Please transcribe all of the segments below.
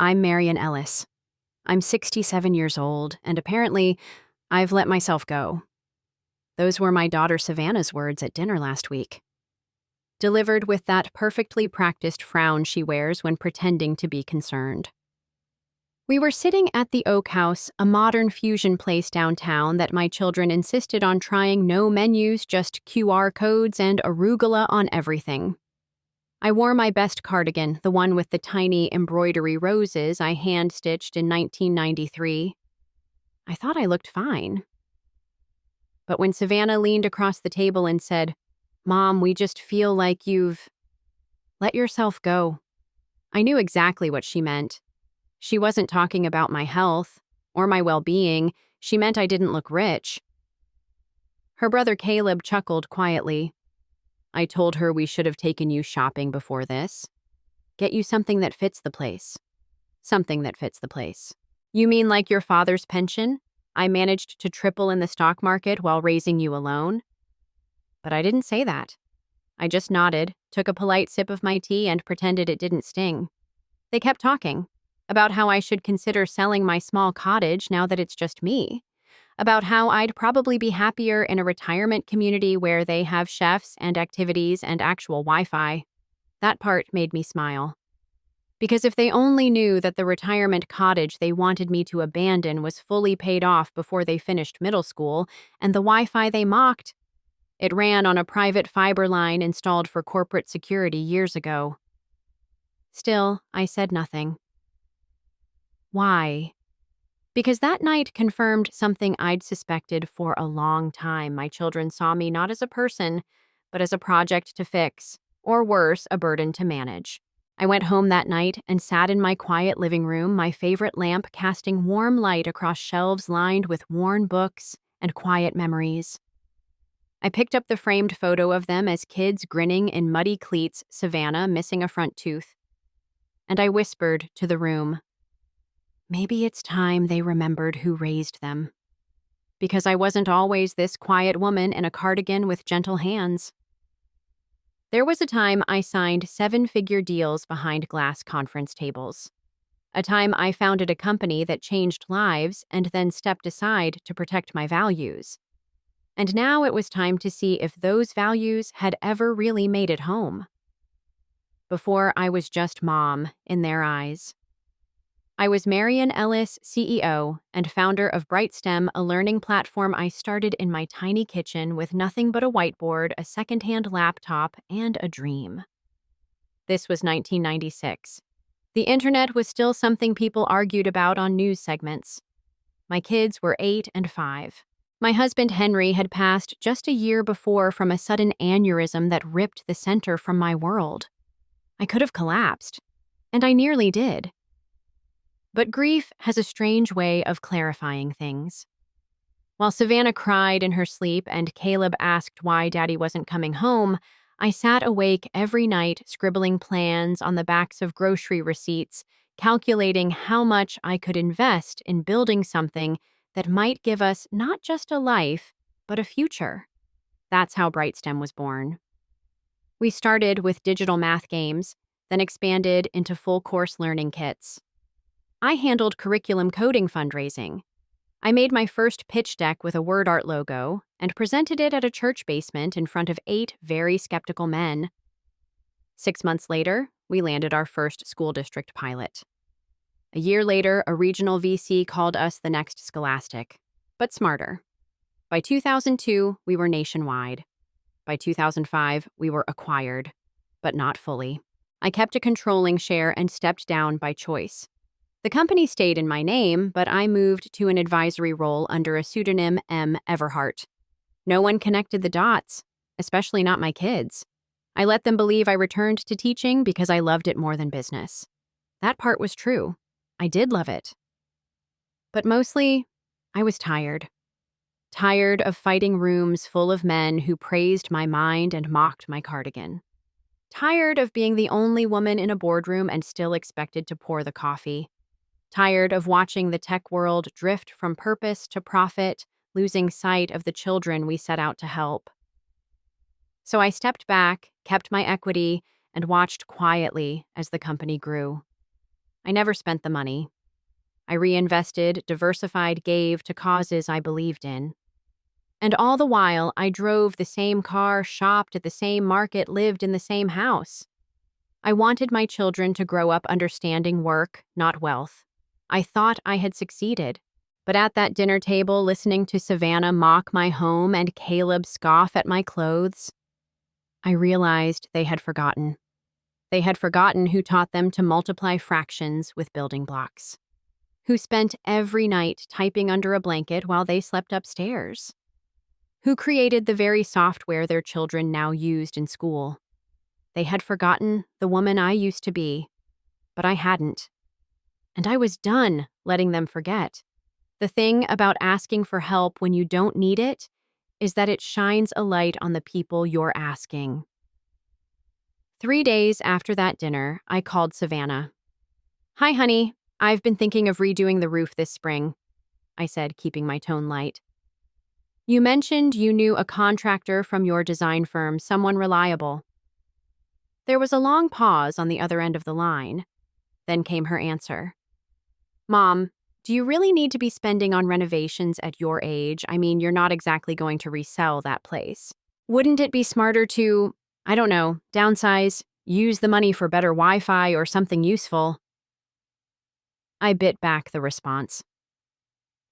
I'm Marian Ellis. I'm 67 years old, and apparently, I've let myself go. Those were my daughter Savannah's words at dinner last week, delivered with that perfectly practiced frown she wears when pretending to be concerned. We were sitting at the Oak House, a modern fusion place downtown that my children insisted on trying no menus, just QR codes and arugula on everything. I wore my best cardigan, the one with the tiny embroidery roses I hand-stitched in 1993. I thought I looked fine. But when Savannah leaned across the table and said, "Mom, we just feel like you've let yourself go," I knew exactly what she meant. She wasn't talking about my health or my well-being. She meant I didn't look rich. Her brother Caleb chuckled quietly. "I told her we should have taken you shopping before this. Get you something that fits the place. Something that fits the place." "You mean like your father's pension? I managed to triple in the stock market while raising you alone?" But I didn't say that. I just nodded, took a polite sip of my tea, and pretended it didn't sting. They kept talking about how I should consider selling my small cottage now that it's just me, about how I'd probably be happier in a retirement community where they have chefs and activities and actual Wi-Fi. That part made me smile. Because if they only knew that the retirement cottage they wanted me to abandon was fully paid off before they finished middle school, and the Wi-Fi they mocked, it ran on a private fiber line installed for corporate security years ago. Still, I said nothing. Why? Because that night confirmed something I'd suspected for a long time. My children saw me not as a person, but as a project to fix, or worse, a burden to manage. I went home that night and sat in my quiet living room, my favorite lamp casting warm light across shelves lined with worn books and quiet memories. I picked up the framed photo of them as kids grinning in muddy cleats, Savannah missing a front tooth. And I whispered to the room, maybe it's time they remembered who raised them. Because I wasn't always this quiet woman in a cardigan with gentle hands. There was a time I signed 7-figure deals behind glass conference tables. A time I founded a company that changed lives and then stepped aside to protect my values. And now it was time to see if those values had ever really made it home. Before, I was just mom in their eyes. I was Marian Ellis, CEO and founder of BrightStem, a learning platform I started in my tiny kitchen with nothing but a whiteboard, a secondhand laptop, and a dream. This was 1996. The internet was still something people argued about on news segments. My kids were 8 and 5. My husband Henry had passed just a year before from a sudden aneurysm that ripped the center from my world. I could have collapsed, and I nearly did. But grief has a strange way of clarifying things. While Savannah cried in her sleep and Caleb asked why Daddy wasn't coming home, I sat awake every night scribbling plans on the backs of grocery receipts, calculating how much I could invest in building something that might give us not just a life, but a future. That's how BrightStem was born. We started with digital math games, then expanded into full-course learning kits. I handled curriculum coding fundraising. I made my first pitch deck with a word art logo and presented it at a church basement in front of 8 very skeptical men. 6 months later, we landed our first school district pilot. A year later, a regional VC called us the next Scholastic, but smarter. By 2002, we were nationwide. By 2005, we were acquired, but not fully. I kept a controlling share and stepped down by choice. The company stayed in my name, but I moved to an advisory role under a pseudonym, M. Everhart. No one connected the dots, especially not my kids. I let them believe I returned to teaching because I loved it more than business. That part was true. I did love it. But mostly, I was tired. Tired of fighting rooms full of men who praised my mind and mocked my cardigan. Tired of being the only woman in a boardroom and still expected to pour the coffee. Tired of watching the tech world drift from purpose to profit, losing sight of the children we set out to help. So I stepped back, kept my equity, and watched quietly as the company grew. I never spent the money. I reinvested, diversified, gave to causes I believed in. And all the while, I drove the same car, shopped at the same market, lived in the same house. I wanted my children to grow up understanding work, not wealth. I thought I had succeeded. But at that dinner table, listening to Savannah mock my home and Caleb scoff at my clothes, I realized they had forgotten. They had forgotten who taught them to multiply fractions with building blocks, who spent every night typing under a blanket while they slept upstairs, who created the very software their children now used in school. They had forgotten the woman I used to be, but I hadn't. And I was done letting them forget. The thing about asking for help when you don't need it is that it shines a light on the people you're asking. 3 days after that dinner, I called Savannah. "Hi, honey. I've been thinking of redoing the roof this spring," I said, keeping my tone light. "You mentioned you knew a contractor from your design firm, someone reliable." There was a long pause on the other end of the line. Then came her answer. "Mom, do you really need to be spending on renovations at your age? I mean, you're not exactly going to resell that place. Wouldn't it be smarter to, I don't know, downsize, use the money for better Wi-Fi or something useful?" I bit back the response.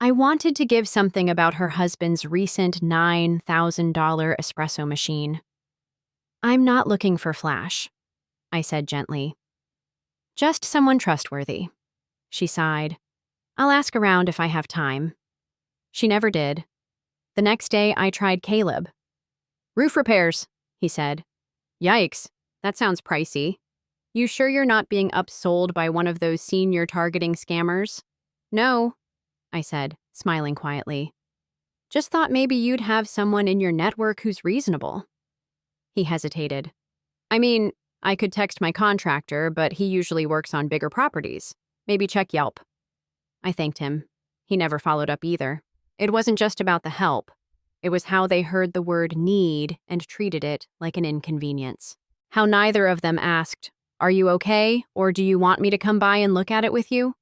I wanted to give something about her husband's recent $9,000 espresso machine. "I'm not looking for flash," I said gently. "Just someone trustworthy." She sighed. "I'll ask around if I have time." She never did. The next day, I tried Caleb. "Roof repairs," he said. "Yikes, that sounds pricey. You sure you're not being upsold by one of those senior targeting scammers?" "No," I said, smiling quietly. "Just thought maybe you'd have someone in your network who's reasonable." He hesitated. "I mean, I could text my contractor, but he usually works on bigger properties. Maybe check Yelp." I thanked him. He never followed up either. It wasn't just about the help. It was how they heard the word need and treated it like an inconvenience. How neither of them asked, "Are you okay, or do you want me to come by and look at it with you?"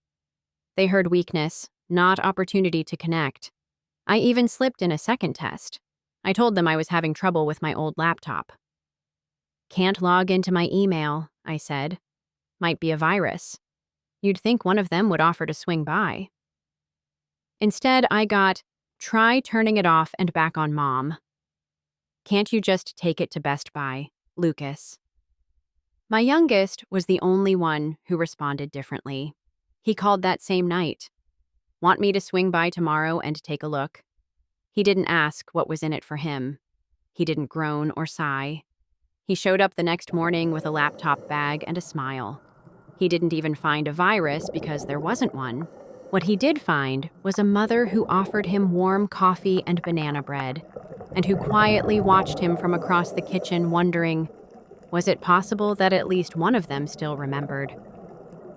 They heard weakness, not opportunity to connect. I even slipped in a second test. I told them I was having trouble with my old laptop. "Can't log into my email," I said. "Might be a virus." You'd think one of them would offer to swing by. Instead, I got, "Try turning it off and back on Mom. Can't you just take it to Best Buy, Lucas?" My youngest was the only one who responded differently. He called that same night. "Want me to swing by tomorrow and take a look?" He didn't ask what was in it for him. He didn't groan or sigh. He showed up the next morning with a laptop bag and a smile. He didn't even find a virus because there wasn't one. What he did find was a mother who offered him warm coffee and banana bread, and who quietly watched him from across the kitchen, wondering, was it possible that at least one of them still remembered?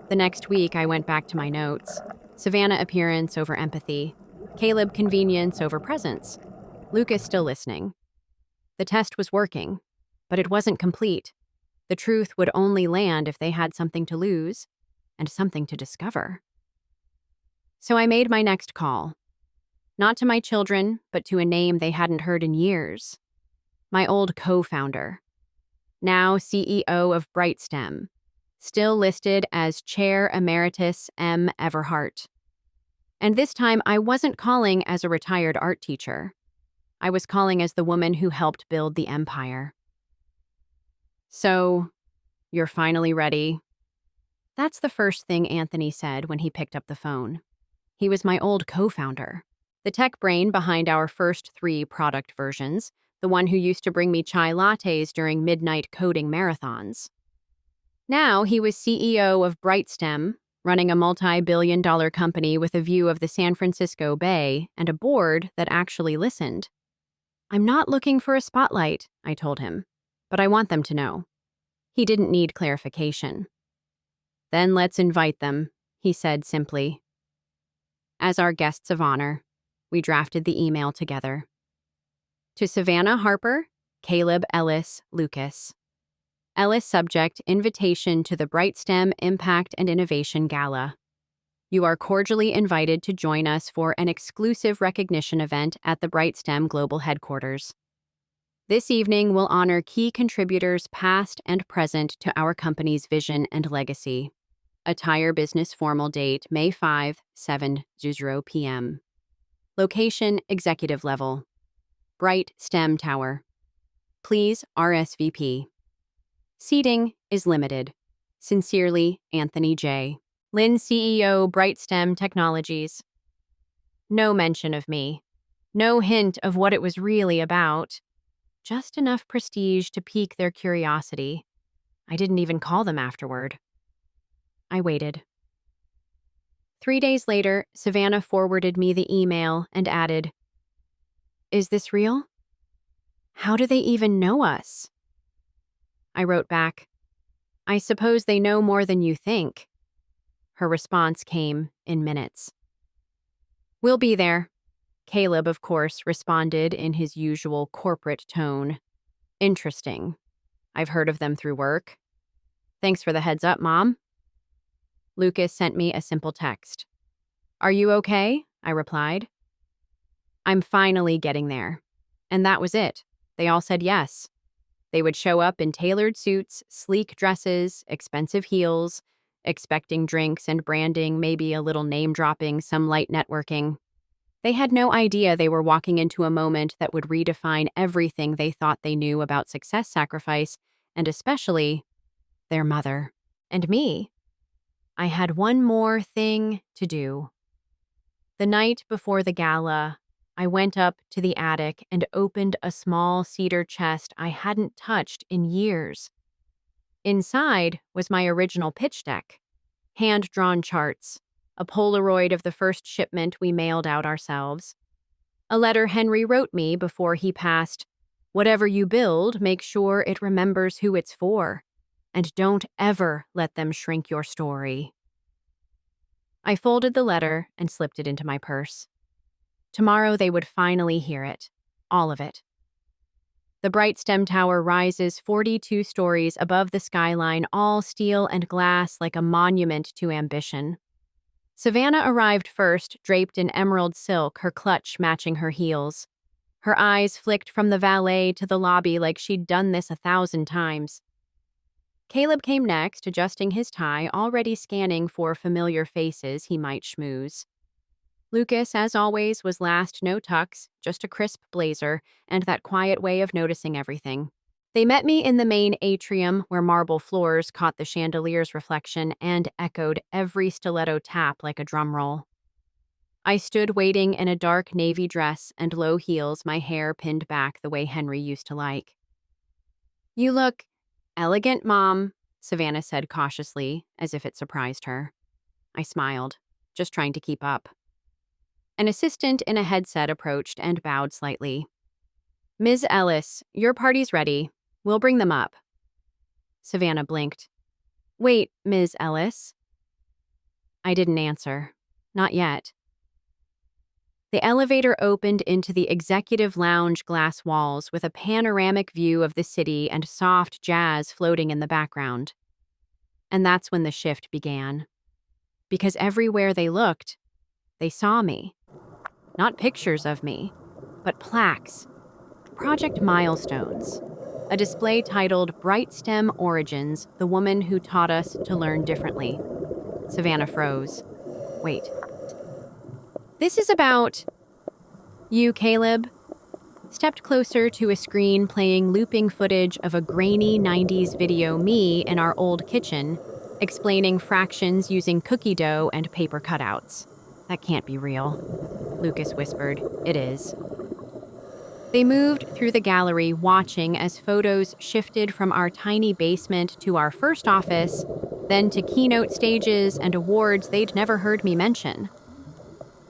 The next week, I went back to my notes. Savannah appearance over empathy. Caleb convenience over presence. Lucas still listening. The test was working, but it wasn't complete. The truth would only land if they had something to lose and something to discover. So I made my next call. Not to my children, but to a name they hadn't heard in years. My old co-founder. Now CEO of Brightstem. Still listed as Chair Emeritus M. Everhart. And this time I wasn't calling as a retired art teacher. I was calling as the woman who helped build the empire. "So, you're finally ready?" That's the first thing Anthony said when he picked up the phone. He was my old co-founder, the tech brain behind our first 3 product versions, the one who used to bring me chai lattes during midnight coding marathons. Now he was CEO of Brightstem, running a multi-billion-dollar company with a view of the San Francisco Bay and a board that actually listened. "I'm not looking for a spotlight," I told him, "but I want them to know." He didn't need clarification. "Then let's invite them," he said simply. As our guests of honor, we drafted the email together. To Savannah Harper, Caleb Ellis Lucas. Ellis subject, invitation to the Brightstem Impact and Innovation Gala. You are cordially invited to join us for an exclusive recognition event at the Brightstem Global Headquarters. This evening will honor key contributors past and present to our company's vision and legacy. Attire business formal date May 5, 7:00 p.m. Location executive level. Bright STEM Tower. Please RSVP. Seating is limited. Sincerely, Anthony J. Lynn, CEO, Brightstem Technologies. No mention of me. No hint of what it was really about. Just enough prestige to pique their curiosity. I didn't even call them afterward. I waited. 3 days later, Savannah forwarded me the email and added, "Is this real? How do they even know us?" I wrote back, "I suppose they know more than you think." Her response came in minutes. "We'll be there." Caleb, of course, responded in his usual corporate tone. "Interesting. I've heard of them through work. Thanks for the heads up, Mom." Lucas sent me a simple text. "Are you okay?" I replied. I'm finally getting there. And that was it. They all said yes. They would show up in tailored suits, sleek dresses, expensive heels, expecting drinks and branding, maybe a little name-dropping, some light networking. They had no idea they were walking into a moment that would redefine everything they thought they knew about success sacrifice, and especially their mother. And me. I had one more thing to do. The night before the gala, I went up to the attic and opened a small cedar chest I hadn't touched in years. Inside was my original pitch deck, hand-drawn charts, a Polaroid of the first shipment we mailed out ourselves, a letter Henry wrote me before he passed, "Whatever you build, make sure it remembers who it's for, and don't ever let them shrink your story." I folded the letter and slipped it into my purse. Tomorrow they would finally hear it, all of it. The Brightstem Tower rises 42 stories above the skyline, all steel and glass like a monument to ambition. Savannah arrived first, draped in emerald silk, her clutch matching her heels. Her eyes flicked from the valet to the lobby like she'd done this 1,000 times. Caleb came next, adjusting his tie, already scanning for familiar faces he might schmooze. Lucas, as always, was last, no tux, just a crisp blazer, and that quiet way of noticing everything. They met me in the main atrium, where marble floors caught the chandelier's reflection and echoed every stiletto tap like a drum roll. I stood waiting in a dark navy dress and low heels, my hair pinned back the way Henry used to like. "You look elegant, Mom," Savannah said cautiously, as if it surprised her. I smiled, just trying to keep up. An assistant in a headset approached and bowed slightly. "Ms. Ellis, your party's ready. We'll bring them up." Savannah blinked. "Wait, Ms. Ellis?" I didn't answer. Not yet. The elevator opened into the executive lounge glass walls with a panoramic view of the city and soft jazz floating in the background. And that's when the shift began. Because everywhere they looked, they saw me. Not pictures of me, but plaques, project milestones, a display titled Brightstem Origins, the woman who taught us to learn differently. Savannah froze. Wait. This is about you, Caleb. Stepped closer to a screen playing looping footage of a grainy 90s video me in our old kitchen, explaining fractions using cookie dough and paper cutouts. That can't be real, Lucas whispered. It is. They moved through the gallery, watching as photos shifted from our tiny basement to our first office, then to keynote stages and awards they'd never heard me mention.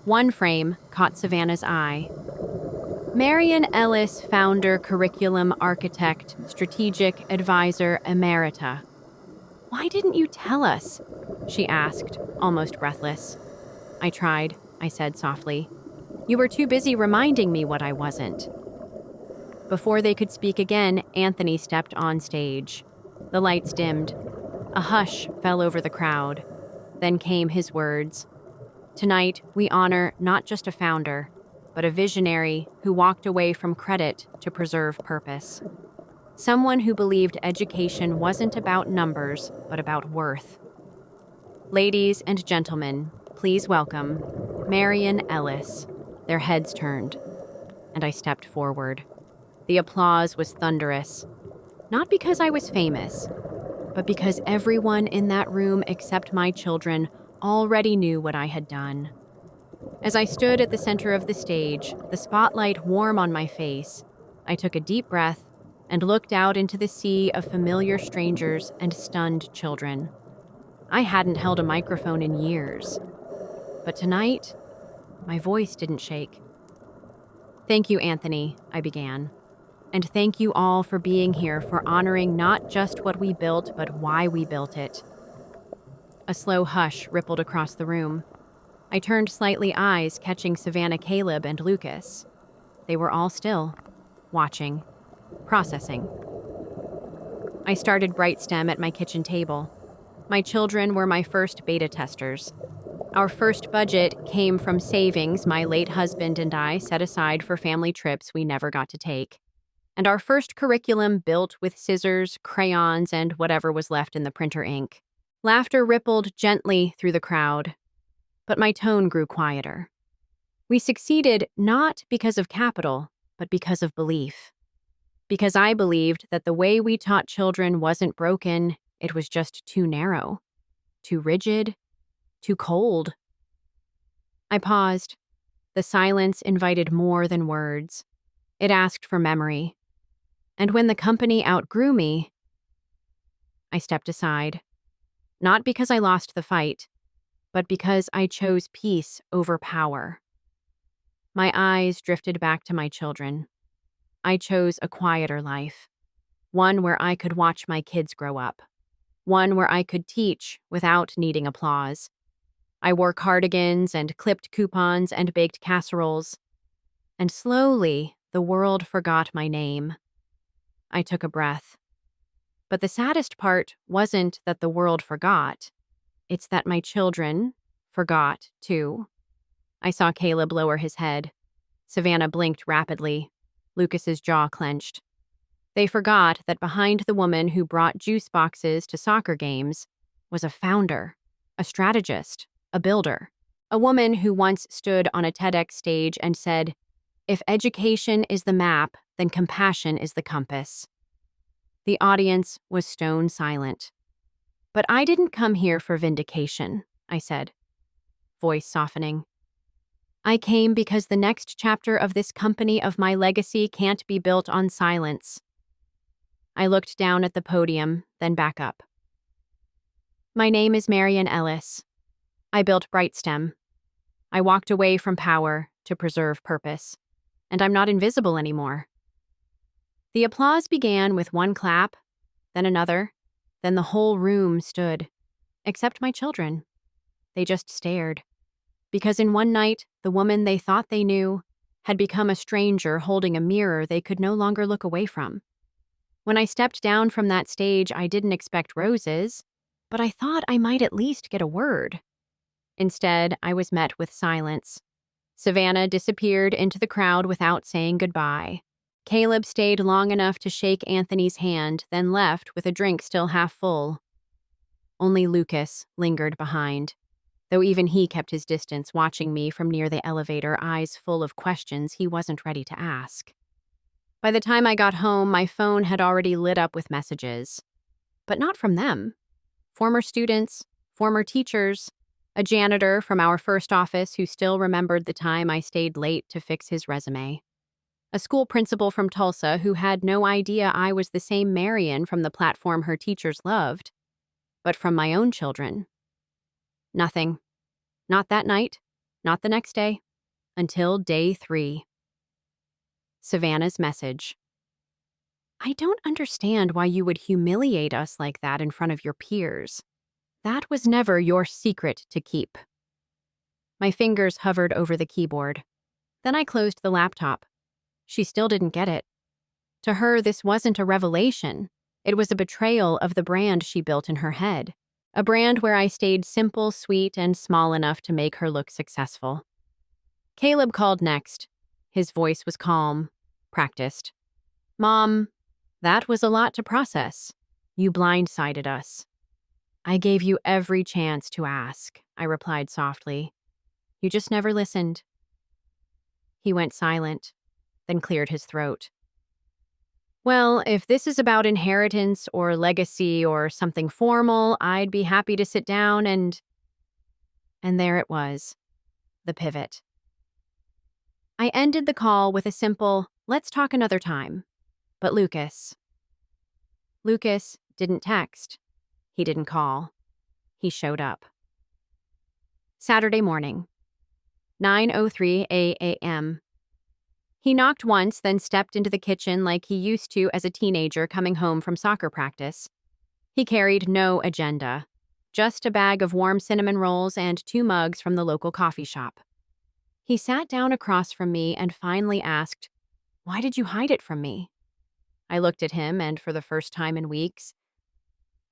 One frame caught Savannah's eye. Marian Ellis, founder, curriculum architect, strategic advisor emerita. "Why didn't you tell us?" she asked, almost breathless. I tried, I said softly. "You were too busy reminding me what I wasn't." Before they could speak again, Anthony stepped on stage. The lights dimmed. A hush fell over the crowd. Then came his words. Tonight, we honor not just a founder, but a visionary who walked away from credit to preserve purpose. Someone who believed education wasn't about numbers, but about worth. Ladies and gentlemen, please welcome Marian Ellis. Their heads turned, and I stepped forward. The applause was thunderous, not because I was famous, but because everyone in that room except my children already knew what I had done. As I stood at the center of the stage, the spotlight warm on my face, I took a deep breath and looked out into the sea of familiar strangers and stunned children. I hadn't held a microphone in years, but tonight, my voice didn't shake. Thank you, Anthony, I began. And thank you all for being here, for honoring not just what we built, but why we built it. A slow hush rippled across the room. I turned slightly, eyes catching Savannah, Caleb, and Lucas. They were all still, watching, processing. I started BrightStem at my kitchen table. My children were my first beta testers. Our first budget came from savings my late husband and I set aside for family trips we never got to take. And our first curriculum built with scissors, crayons, and whatever was left in the printer ink. Laughter rippled gently through the crowd, but my tone grew quieter. We succeeded not because of capital, but because of belief. Because I believed that the way we taught children wasn't broken, it was just too narrow, too rigid, too cold. I paused. The silence invited more than words. It asked for memory. And when the company outgrew me, I stepped aside. Not because I lost the fight, but because I chose peace over power. My eyes drifted back to my children. I chose a quieter life, one where I could watch my kids grow up, one where I could teach without needing applause. I wore cardigans and clipped coupons and baked casseroles, and slowly the world forgot my name. I took a breath. But the saddest part wasn't that the world forgot. It's that my children forgot, too. I saw Caleb lower his head. Savannah blinked rapidly. Lucas's jaw clenched. They forgot that behind the woman who brought juice boxes to soccer games was a founder, a strategist, a builder, a woman who once stood on a TEDx stage and said, "If education is the map, then compassion is the compass." The audience was stone silent. But I didn't come here for vindication, I said, voice softening. I came because the next chapter of this company of my legacy can't be built on silence. I looked down at the podium, then back up. My name is Marian Ellis. I built BrightStem. I walked away from power to preserve purpose. And I'm not invisible anymore. The applause began with one clap, then another, then the whole room stood, except my children. They just stared. Because in one night, the woman they thought they knew had become a stranger holding a mirror they could no longer look away from. When I stepped down from that stage, I didn't expect roses, but I thought I might at least get a word. Instead, I was met with silence. Savannah disappeared into the crowd without saying goodbye. Caleb stayed long enough to shake Anthony's hand, then left with a drink still half full. Only Lucas lingered behind, though even he kept his distance, watching me from near the elevator, eyes full of questions he wasn't ready to ask. By the time I got home, my phone had already lit up with messages. But not from them. Former students, former teachers, a janitor from our first office who still remembered the time I stayed late to fix his resume. A school principal from Tulsa who had no idea I was the same Marian from the platform her teachers loved, but from my own children. Nothing. Not that night, not the next day, until day 3. Savannah's message. I don't understand why you would humiliate us like that in front of your peers. That was never your secret to keep. My fingers hovered over the keyboard. Then I closed the laptop. She still didn't get it. To her, this wasn't a revelation. It was a betrayal of the brand she built in her head, a brand where I stayed simple, sweet, and small enough to make her look successful. Caleb called next. His voice was calm, practiced. Mom, that was a lot to process. You blindsided us. I gave you every chance to ask, I replied softly. You just never listened. He went silent, then cleared his throat. Well, if this is about inheritance or legacy or something formal, I'd be happy to sit down and there it was, the pivot. I ended the call with a simple, let's talk another time. But Lucas didn't text. He didn't call. He showed up. Saturday morning, 9:03 a.m. He knocked once, then stepped into the kitchen like he used to as a teenager coming home from soccer practice. He carried no agenda, just a bag of warm cinnamon rolls and 2 mugs from the local coffee shop. He sat down across from me and finally asked, "Why did you hide it from me?" I looked at him, and for the first time in weeks,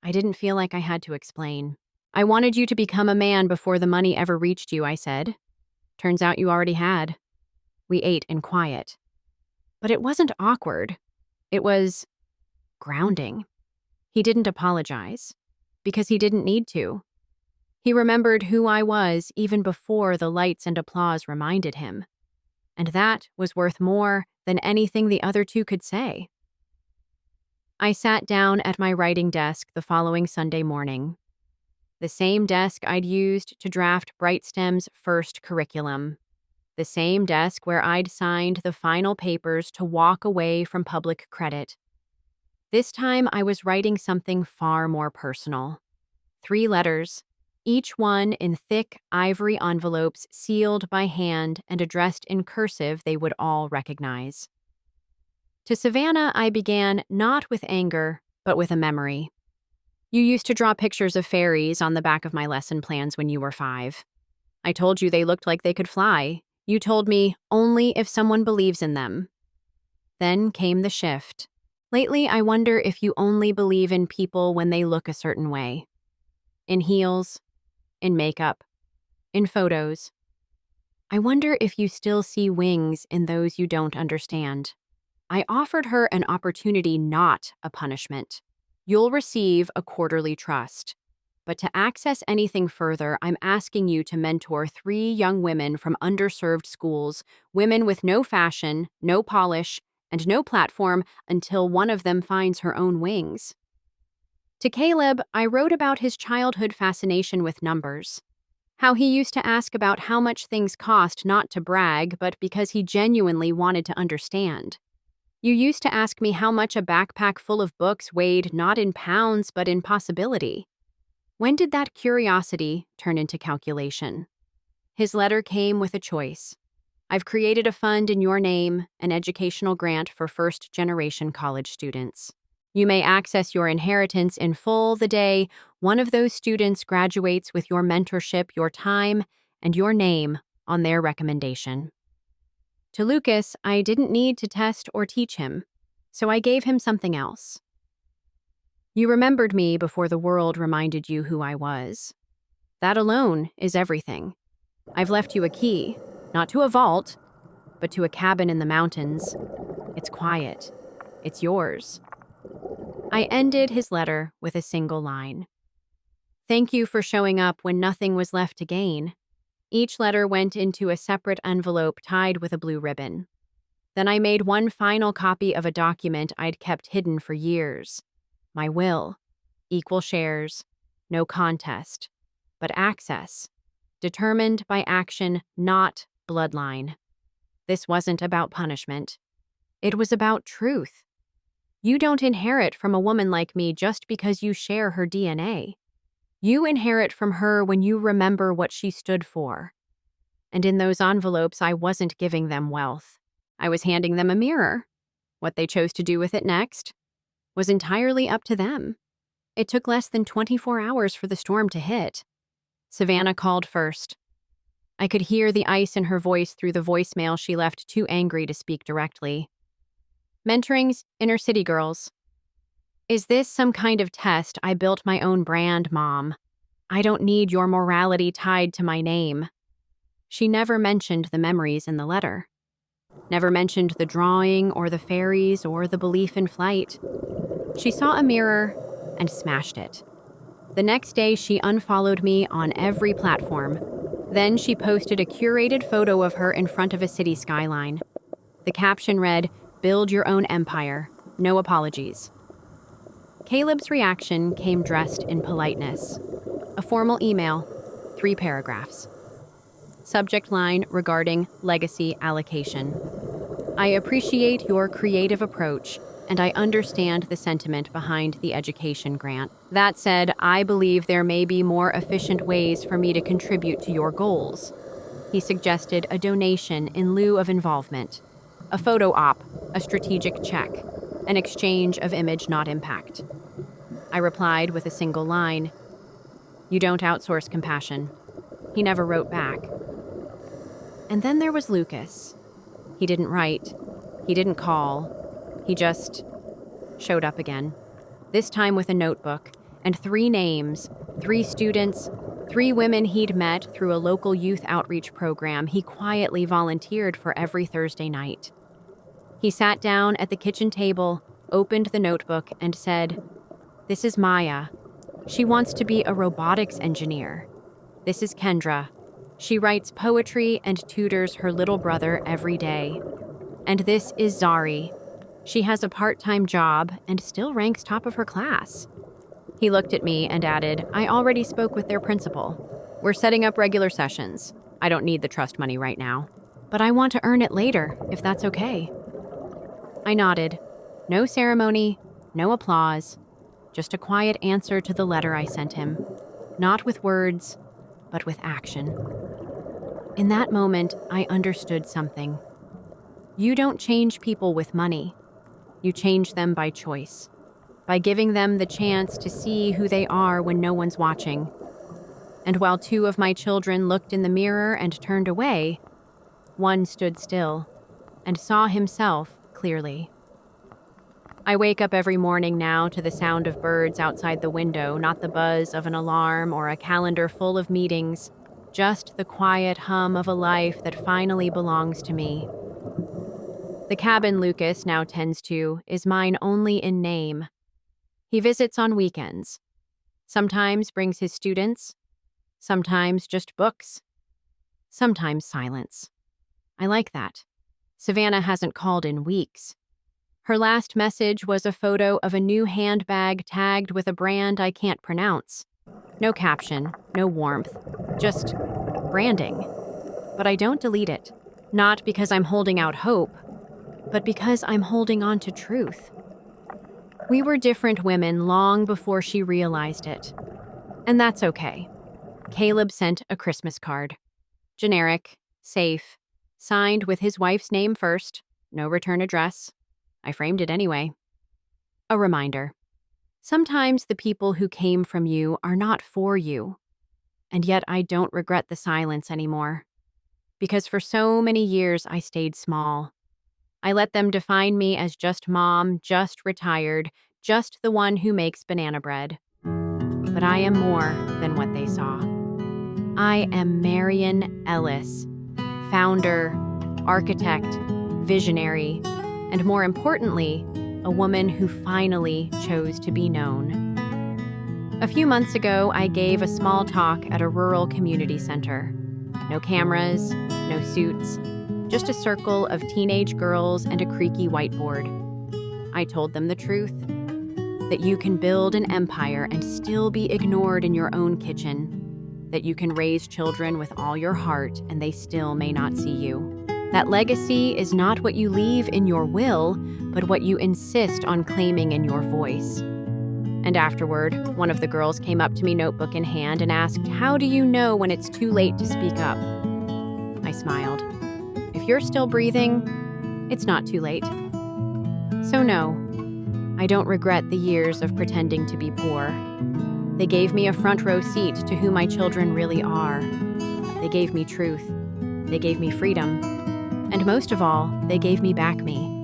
I didn't feel like I had to explain. I wanted you to become a man before the money ever reached you, I said. Turns out you already had. We ate in quiet. But it wasn't awkward. It was grounding. He didn't apologize, because he didn't need to. He remembered who I was even before the lights and applause reminded him. And that was worth more than anything the other two could say. I sat down at my writing desk the following Sunday morning. The same desk I'd used to draft Brightstem's first curriculum. The same desk where I'd signed the final papers to walk away from public credit. This time I was writing something far more personal. 3 letters, each one in thick ivory envelopes sealed by hand and addressed in cursive they would all recognize. To Savannah, I began not with anger, but with a memory. You used to draw pictures of fairies on the back of my lesson plans when you were 5. I told you they looked like they could fly. You told me only if someone believes in them. Then came the shift. Lately, I wonder if you only believe in people when they look a certain way. In heels, in makeup, in photos. I wonder if you still see wings in those you don't understand. I offered her an opportunity, not a punishment. You'll receive a quarterly trust. But to access anything further, I'm asking you to mentor 3 young women from underserved schools, women with no fashion, no polish, and no platform until one of them finds her own wings. To Caleb, I wrote about his childhood fascination with numbers. How he used to ask about how much things cost, not to brag, but because he genuinely wanted to understand. You used to ask me how much a backpack full of books weighed, not in pounds, but in possibility. When did that curiosity turn into calculation? His letter came with a choice. I've created a fund in your name, an educational grant for first-generation college students. You may access your inheritance in full the day one of those students graduates with your mentorship, your time, and your name on their recommendation. To Lucas, I didn't need to test or teach him, so I gave him something else. You remembered me before the world reminded you who I was. That alone is everything. I've left you a key, not to a vault, but to a cabin in the mountains. It's quiet. It's yours. I ended his letter with a single line. Thank you for showing up when nothing was left to gain. Each letter went into a separate envelope tied with a blue ribbon. Then I made one final copy of a document I'd kept hidden for years. My will. Equal shares. No contest. But access. Determined by action, not bloodline. This wasn't about punishment. It was about truth. You don't inherit from a woman like me just because you share her DNA. You inherit from her when you remember what she stood for. And in those envelopes, I wasn't giving them wealth. I was handing them a mirror. What they chose to do with it next was entirely up to them. It took less than 24 hours for the storm to hit. Savannah called first. I could hear the ice in her voice through the voicemail she left, too angry to speak directly. Mentoring's inner city girls. Is this some kind of test? I built my own brand, Mom. I don't need your morality tied to my name. She never mentioned the memories in the letter. Never mentioned the drawing or the fairies or the belief in flight. She saw a mirror and smashed it. The next day, she unfollowed me on every platform. Then she posted a curated photo of her in front of a city skyline. The caption read, "Build your own empire. No apologies." Caleb's reaction came dressed in politeness. A formal email, 3 paragraphs. Subject line regarding legacy allocation. I appreciate your creative approach, and I understand the sentiment behind the education grant. That said, I believe there may be more efficient ways for me to contribute to your goals. He suggested a donation in lieu of involvement, a photo op, a strategic check, an exchange of image, not impact. I replied with a single line, "You don't outsource compassion." He never wrote back. And then there was Lucas. He didn't write. He didn't call. He just showed up again. This time with a notebook and 3 names, 3 students, 3 women he'd met through a local youth outreach program he quietly volunteered for every Thursday night. He sat down at the kitchen table, opened the notebook, and said, "This is Maya. She wants to be a robotics engineer. This is Kendra. She writes poetry and tutors her little brother every day. And this is Zari. She has a part-time job and still ranks top of her class." He looked at me and added, "I already spoke with their principal. We're setting up regular sessions. I don't need the trust money right now, but I want to earn it later, if that's okay." I nodded. No ceremony, no applause, just a quiet answer to the letter I sent him. Not with words, but with action. In that moment, I understood something. You don't change people with money. You change them by choice, by giving them the chance to see who they are when no one's watching. And while 2 of my children looked in the mirror and turned away, one stood still and saw himself clearly. I wake up every morning now to the sound of birds outside the window, not the buzz of an alarm or a calendar full of meetings, just the quiet hum of a life that finally belongs to me. The cabin Lucas now tends to is mine only in name. He visits on weekends. Sometimes brings his students, sometimes just books, sometimes silence. I like that. Savannah hasn't called in weeks. Her last message was a photo of a new handbag tagged with a brand I can't pronounce. No caption, no warmth, just branding. But I don't delete it. Not because I'm holding out hope, but because I'm holding on to truth. We were different women long before she realized it. And that's okay. Caleb sent a Christmas card. Generic, safe, signed with his wife's name first, no return address. I framed it anyway. A reminder. Sometimes the people who came from you are not for you. And yet I don't regret the silence anymore. Because for so many years I stayed small. I let them define me as just mom, just retired, just the one who makes banana bread. But I am more than what they saw. I am Marian Ellis, founder, architect, visionary, and more importantly, a woman who finally chose to be known. A few months ago, I gave a small talk at a rural community center. No cameras, no suits, just a circle of teenage girls and a creaky whiteboard. I told them the truth, that you can build an empire and still be ignored in your own kitchen, that you can raise children with all your heart and they still may not see you. That legacy is not what you leave in your will, but what you insist on claiming in your voice. And afterward, one of the girls came up to me, notebook in hand, and asked, "How do you know when it's too late to speak up?" I smiled. If you're still breathing, it's not too late. So no, I don't regret the years of pretending to be poor. They gave me a front row seat to who my children really are. They gave me truth. They gave me freedom. And most of all, they gave me back me.